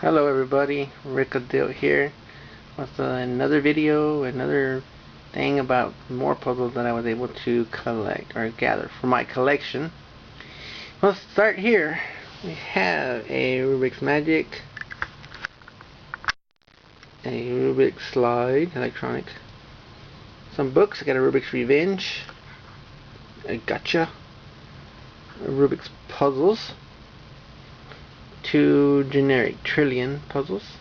Hello everybody, Rick here with another video, another thing about more puzzles that I was able to collect or gather for my collection. Let's start here. We have a Rubik's Magic, a Rubik's Slide, electronic, some books. I got a Rubik's Revenge, a Gotcha, a Rubik's Puzzles, two generic Trillion puzzles,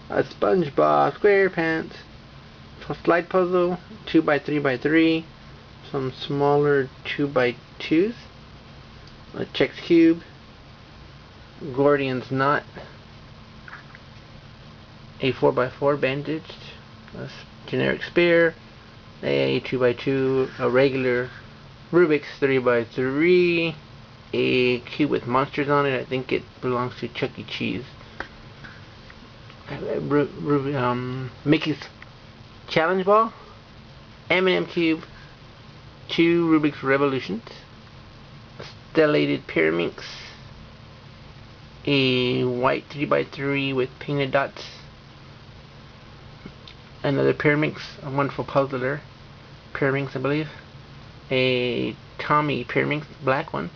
a SpongeBob SquarePants, a slide puzzle, 2x3x3, some smaller 2x2s, a Chex Cube, Gordian's Knot, a 4x4 bandaged, a generic spear, a 2x2, a regular Rubik's 3x3, a cube with monsters on it. I think it belongs to Chuck E. Cheese. Mickey's Challenge Ball, M&M Cube, two Rubik's Revolutions, a stellated Pyraminx, a white 3x3 with painted dots, another Pyraminx, a wonderful puzzler, Pyraminx I believe, a Tommy Pyraminx, black one,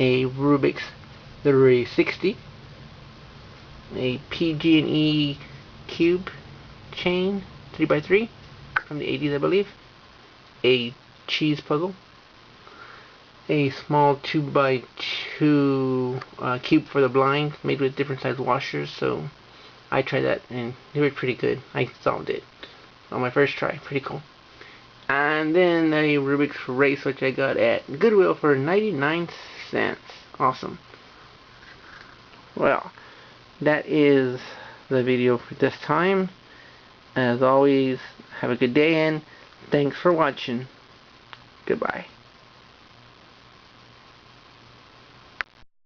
a Rubik's 360, a PG&E cube chain 3x3 from the 80s I believe, a cheese puzzle, a small 2x2 cube for the blind made with different size washers. So I tried that and it was pretty good. I solved it on my first try. Pretty cool. And then a Rubik's Race, which I got at Goodwill for 99 cents. Awesome. Well, that is the video for this time. As always, have a good day and thanks for watching. Goodbye.